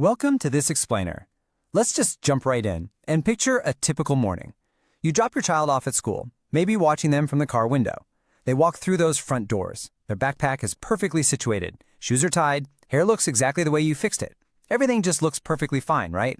Welcome to this explainer. Let's just jump right in and picture a typical morning. You drop your child off at school, maybe watching them from the car window. They walk through those front doors. Their backpack is perfectly situated. Shoes are tied. Hair looks exactly the way you fixed it. Everything just looks perfectly fine, right?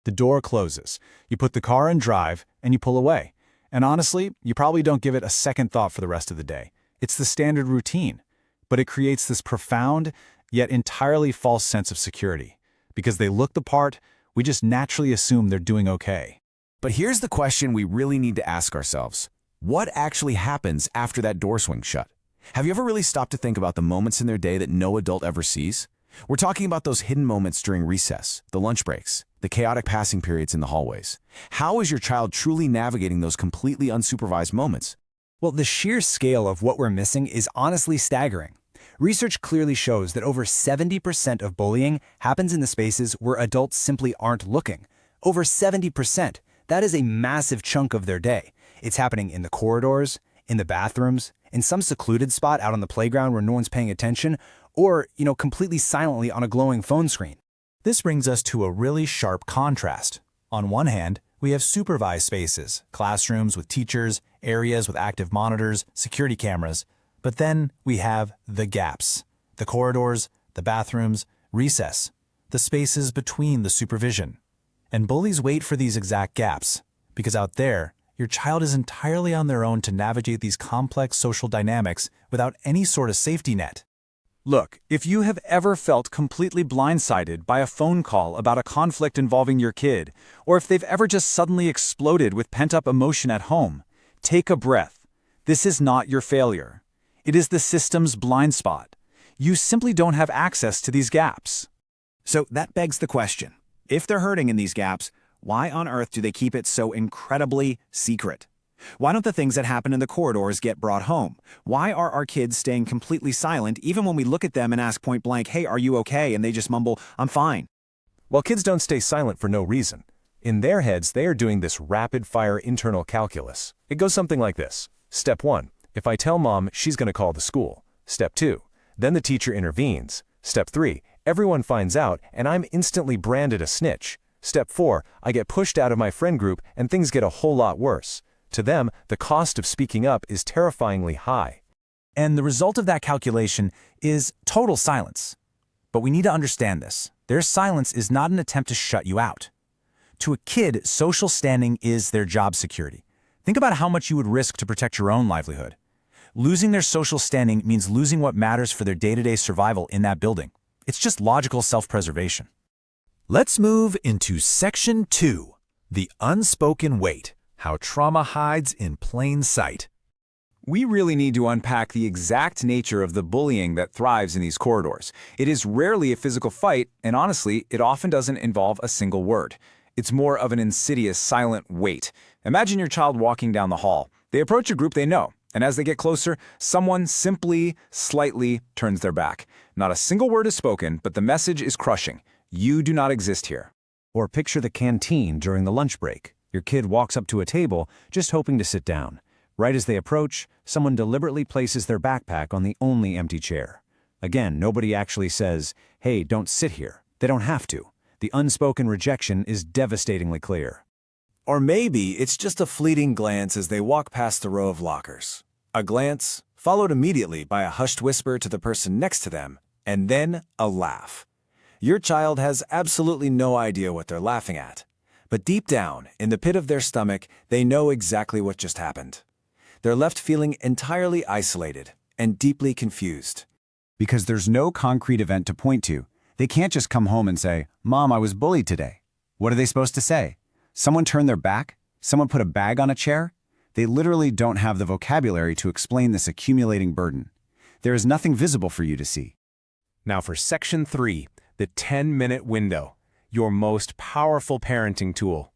The door closes. You put the car in drive, and you pull away. And honestly, you probably don't give it a second thought for the rest of the day. It's the standard routine. But it creates this profound, yet entirely false sense of security. Because they look the part, we just naturally assume they're doing okay. But here's the question we really need to ask ourselves. What actually happens after that door swings shut? Have you ever really stopped to think about the moments in their day that no adult ever sees? We're talking about those hidden moments during recess, the lunch breaks, the chaotic passing periods in the hallways. How is your child truly navigating those completely unsupervised moments? Well, the sheer scale of what we're missing is honestly staggering. Research clearly shows that over 70% of bullying happens in the spaces where adults simply aren't looking. Over 70%. That is a massive chunk of their day. It's happening in the corridors, in the bathrooms, in some secluded spot out on the playground where no one's paying attention, or, completely silently on a glowing phone screen. This brings us to a really sharp contrast. On one hand, we have supervised spaces, classrooms with teachers, areas with active monitors, security cameras. But then we have the gaps, the corridors, the bathrooms, recess, the spaces between the supervision. And bullies wait for these exact gaps, because out there, your child is entirely on their own to navigate these complex social dynamics without any sort of safety net. Look, if you have ever felt completely blindsided by a phone call about a conflict involving your kid, or if they've ever just suddenly exploded with pent-up emotion at home, take a breath. This is not your failure. It is the system's blind spot. You simply don't have access to these gaps. So that begs the question. If they're hurting in these gaps, why on earth do they keep it so incredibly secret? Why don't the things that happen in the corridors get brought home? Why are our kids staying completely silent even when we look at them and ask point blank, "Hey, are you okay?" and they just mumble, "I'm fine"? Well, kids don't stay silent for no reason. In their heads, they are doing this rapid-fire internal calculus. It goes something like this. Step 1. If I tell mom, she's going to call the school. Step 2. Then the teacher intervenes. Step 3. Everyone finds out, and I'm instantly branded a snitch. Step 4. I get pushed out of my friend group, and things get a whole lot worse. To them, the cost of speaking up is terrifyingly high. And the result of that calculation is total silence. But we need to understand this. Their silence is not an attempt to shut you out. To a kid, social standing is their job security. Think about how much you would risk to protect your own livelihood. Losing their social standing means losing what matters for their day-to-day survival in that building. It's just logical self-preservation. Let's move into Section 2, the unspoken weight, how trauma hides in plain sight. We really need to unpack the exact nature of the bullying that thrives in these corridors. It is rarely a physical fight, and honestly, it often doesn't involve a single word. It's more of an insidious, silent weight. Imagine your child walking down the hall. They approach a group they know, and as they get closer, someone simply, slightly turns their back. Not a single word is spoken, but the message is crushing. You do not exist here. Or picture the canteen during the lunch break. Your kid walks up to a table, just hoping to sit down. Right as they approach, someone deliberately places their backpack on the only empty chair. Again, nobody actually says, "Hey, don't sit here." They don't have to. The unspoken rejection is devastatingly clear. Or maybe it's just a fleeting glance as they walk past the row of lockers. A glance, followed immediately by a hushed whisper to the person next to them, and then a laugh. Your child has absolutely no idea what they're laughing at. But deep down, in the pit of their stomach, they know exactly what just happened. They're left feeling entirely isolated and deeply confused. Because there's no concrete event to point to. They can't just come home and say, "Mom, I was bullied today." What are they supposed to say? Someone turned their back? Someone put a bag on a chair? They literally don't have the vocabulary to explain this accumulating burden. There is nothing visible for you to see. Now for Section 3, the 10-minute window, your most powerful parenting tool.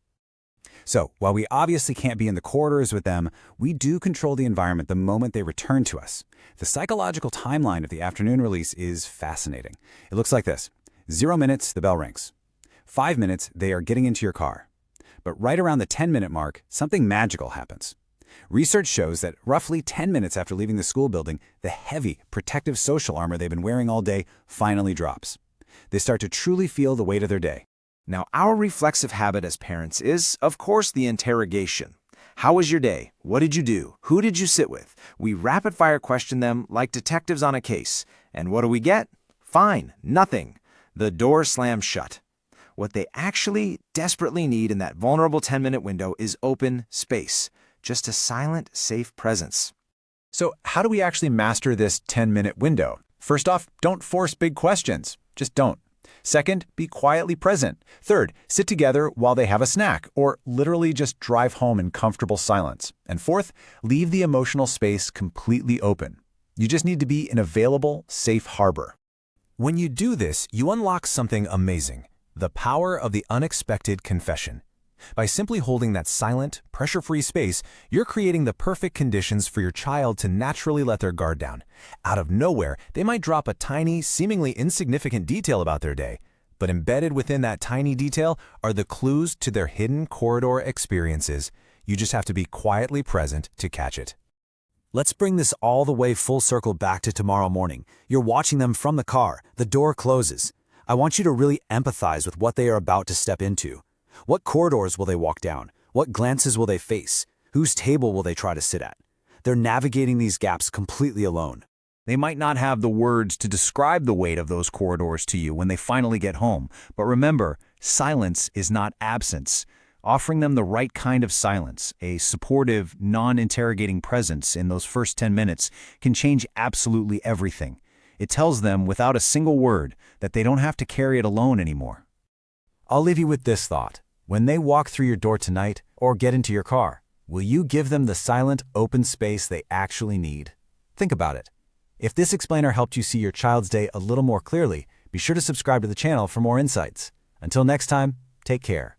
So, while we obviously can't be in the corridors with them, we do control the environment the moment they return to us. The psychological timeline of the afternoon release is fascinating. It looks like this. 0 minutes, the bell rings. 5 minutes, they are getting into your car. But right around the 10-minute mark, something magical happens. Research shows that roughly 10 minutes after leaving the school building, the heavy, protective social armor they've been wearing all day finally drops. They start to truly feel the weight of their day. Now, our reflexive habit as parents is, of course, the interrogation. How was your day? What did you do? Who did you sit with? We rapid-fire question them like detectives on a case. And what do we get? Fine, nothing. The door slams shut. What they actually desperately need in that vulnerable 10-minute window is open space. Just a silent, safe presence. So how do we actually master this 10-minute window? First off, don't force big questions. Just don't. Second, be quietly present. Third, sit together while they have a snack, or literally just drive home in comfortable silence. And fourth, leave the emotional space completely open. You just need to be an available, safe harbor. When you do this, you unlock something amazing: the power of the unexpected confession. By simply holding that silent, pressure-free space, you're creating the perfect conditions for your child to naturally let their guard down. Out of nowhere, they might drop a tiny, seemingly insignificant detail about their day, but embedded within that tiny detail are the clues to their hidden corridor experiences. You just have to be quietly present to catch it. Let's bring this all the way full circle back to tomorrow morning. You're watching them from the car. The door closes. I want you to really empathize with what they are about to step into. What corridors will they walk down? What glances will they face? Whose table will they try to sit at? They're navigating these gaps completely alone. They might not have the words to describe the weight of those corridors to you when they finally get home, but remember, silence is not absence. Offering them the right kind of silence, a supportive, non-interrogating presence in those first 10 minutes, can change absolutely everything. It tells them, without a single word, that they don't have to carry it alone anymore. I'll leave you with this thought. When they walk through your door tonight or get into your car, will you give them the silent, open space they actually need? Think about it. If this explainer helped you see your child's day a little more clearly, be sure to subscribe to the channel for more insights. Until next time, take care.